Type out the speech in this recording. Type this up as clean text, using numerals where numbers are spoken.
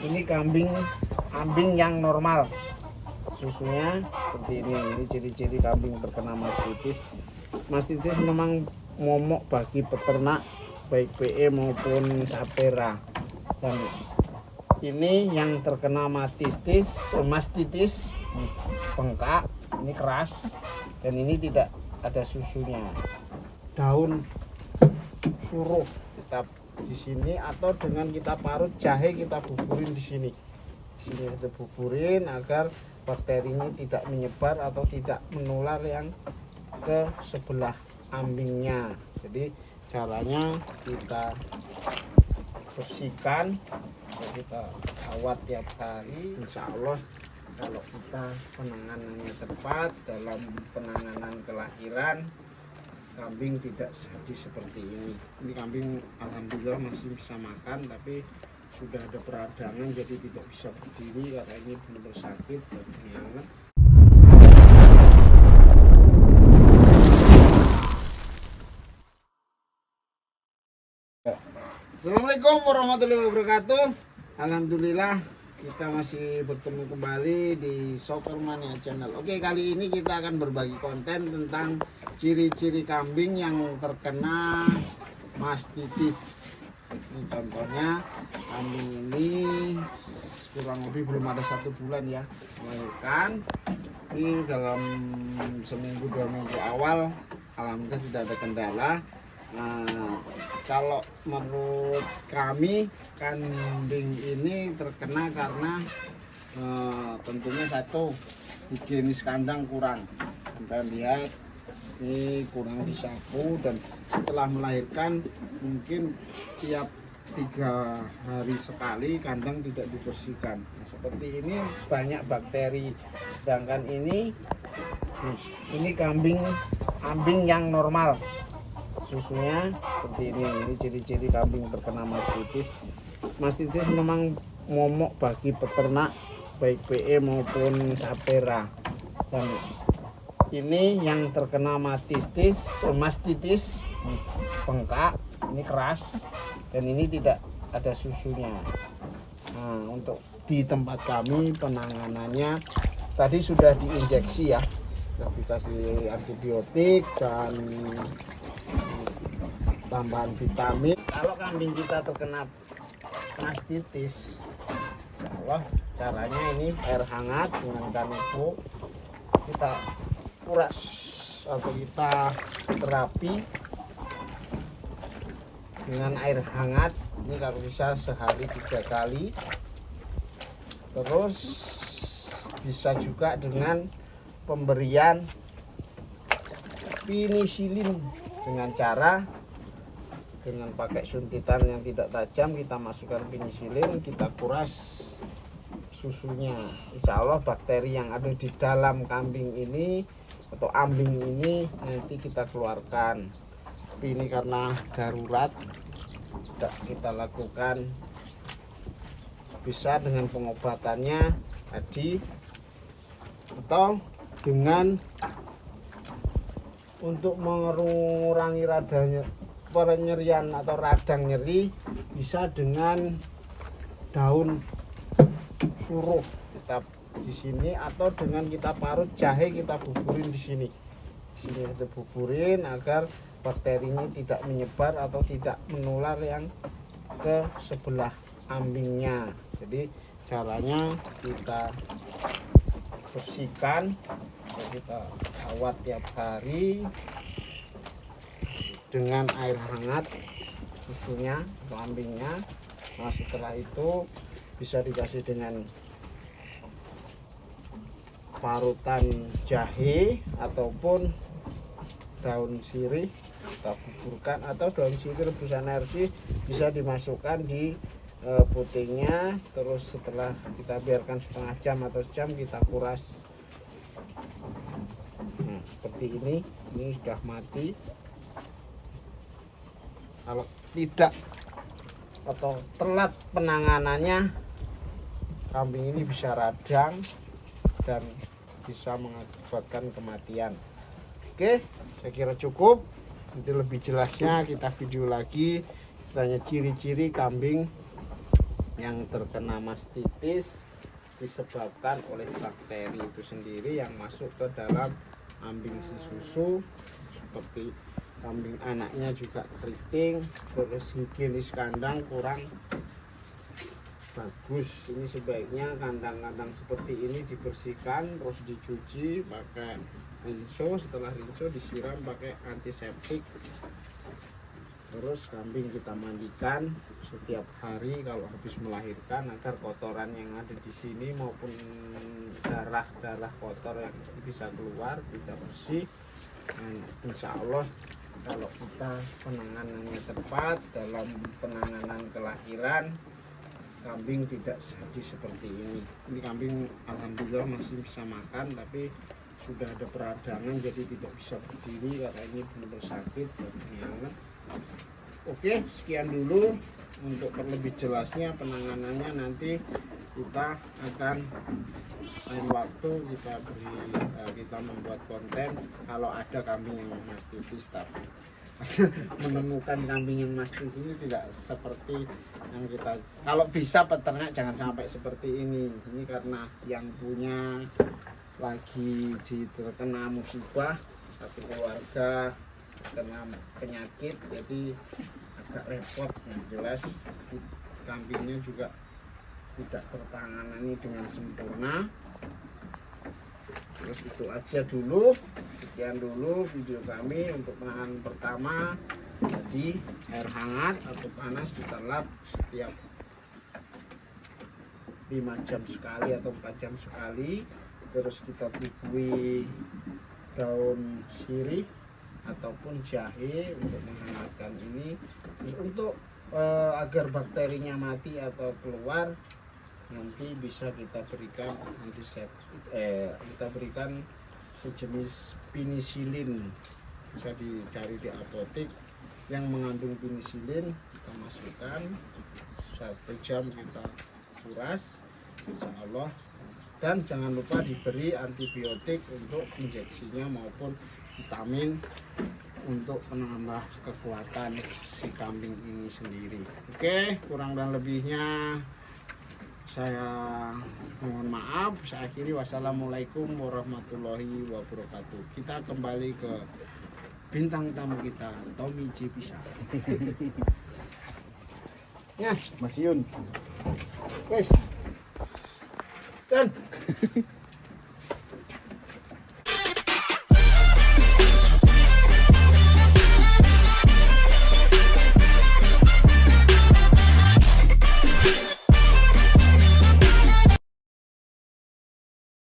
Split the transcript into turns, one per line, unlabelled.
Ini kambing ambing yang normal, susunya seperti ini ciri-ciri kambing terkena mastitis. Mastitis memang momok bagi peternak baik PE maupun Sapera, dan ini yang terkena mastitis bengkak, ini keras, dan ini tidak ada susunya. Daun suruh kita di sini, atau dengan kita parut jahe kita buburin di sini. Di sini kita buburin agar bakteri ini tidak menyebar atau tidak menular yang ke sebelah ambingnya. Jadi caranya kita bersihkan, kita rawat tiap hari. Insya Allah kalau kita penanganannya tepat dalam penanganan kelahiran, kambing tidak jadi seperti ini. Ini kambing alhamdulillah masih bisa makan, tapi sudah ada peradangan jadi tidak bisa berdiri karena ini benar sakit dan kehilangan. Assalamualaikum warahmatullahi wabarakatuh. Alhamdulillah kita masih bertemu kembali di Soccermania Channel. Oke, kali ini kita akan berbagi konten tentang ciri-ciri kambing yang terkena mastitis. Ini contohnya, kambing ini kurang lebih belum ada 1 bulan ya melahirkan. Ini dalam seminggu 2 minggu awal alhamdulillah tidak ada kendala. Nah, kalau menurut kami kambing ini terkena karena tentunya satu, higienis kandang kurang. Anda lihat ini kurang disapu, dan setelah melahirkan mungkin tiap 3 hari sekali kandang tidak dibersihkan. Nah, seperti ini banyak bakteri. Sedangkan ini kambing ambing yang normal, susunya seperti ini ciri-ciri kambing terkena mastitis. Mastitis memang momok bagi peternak baik PE maupun Sapera, dan ini yang terkena mastitis bengkak, ini keras, dan ini tidak ada susunya. Nah, untuk di tempat kami penanganannya tadi sudah diinjeksi ya, sudah dikasih antibiotik dan tambahan vitamin. Kalau kambing kita terkena mastitis, insya Allah caranya ini air hangat dengan kanebo kita kuras atau kita terapi dengan air hangat. Ini kalau bisa sehari 3 kali. Terus bisa juga dengan pemberian penisilin dengan pakai suntitan yang tidak tajam. Kita masukkan penisilin, kita kuras susunya. Insya Allah bakteri yang ada di dalam kambing ini atau ambing ini nanti kita keluarkan. Tapi ini karena darurat tidak kita lakukan. Bisa dengan pengobatannya tadi, atau dengan untuk mengurangi penyerian atau radang nyeri, bisa dengan daun suruh kita di sini, atau dengan kita parut jahe kita buburin di sini. Di sini kita buburin agar bakteri ini tidak menyebar atau tidak menular yang ke sebelah ambingnya. Jadi caranya kita bersihkan, kita rawat tiap hari dengan air hangat susunya atau ambingnya. Nah, setelah itu bisa dikasih dengan parutan jahe ataupun daun sirih kita buburkan, atau daun sirih rebusan air sih bisa dimasukkan di putingnya. Terus setelah kita biarkan setengah jam atau sejam kita kuras. Nah, seperti ini sudah mati. Kalau tidak atau telat penanganannya, kambing ini bisa radang dan bisa mengakibatkan kematian. Oke, saya kira cukup. Nanti lebih jelasnya kita video lagi, tanya ciri-ciri kambing yang terkena mastitis disebabkan oleh bakteri itu sendiri yang masuk ke dalam kambing si susu, seperti kambing anaknya juga keriting, terus higienis kandang kurang bagus. Ini sebaiknya kandang-kandang seperti ini dibersihkan, terus dicuci pakai rinso, setelah rinso disiram pakai antiseptik, terus kambing kita mandikan setiap hari kalau habis melahirkan agar kotoran yang ada di sini maupun darah kotor yang bisa keluar kita bersih. Dan insya Allah kalau kita penanganannya tepat dalam penanganan kelahiran, kambing tidak jadi seperti ini. Ini kambing alhamdulillah masih bisa makan, tapi sudah ada peradangan jadi tidak bisa berdiri karena ini benar sakit dan hangat. Oke, sekian dulu. Untuk lebih jelasnya penanganannya nanti kita akan lain waktu kita membuat konten kalau ada kambing yang mastitis. Tapi menemukan kambing yang mastitis ini tidak seperti yang kita, kalau bisa peternak jangan sampai seperti ini karena yang punya lagi terkena musibah, satu keluarga kena penyakit, jadi agak repot. Yang jelas kambingnya juga tidak tertangani dengan sempurna. Terus itu aja dulu, sekian dulu video kami untuk penanganan pertama. Jadi air hangat atau panas kita lap setiap 5 jam sekali atau 4 jam sekali. Terus kita bubui daun sirih ataupun jahe untuk menghangatkan ini. Terus untuk agar bakterinya mati atau keluar, nanti bisa kita berikan kita berikan sejenis penisilin, bisa dicari di apotek yang mengandung penisilin, kita masukkan 1 jam kita kuras insya Allah. Dan jangan lupa diberi antibiotik untuk injeksinya maupun vitamin untuk menambah kekuatan si kambing ini sendiri. Oke, kurang dan lebihnya saya mohon maaf. Saya akhiri, wassalamualaikum warahmatullahi wabarakatuh. Kita kembali ke bintang tamu kita, Tommy J. Bisa. Ya,
Mas Yun.
wes. Dan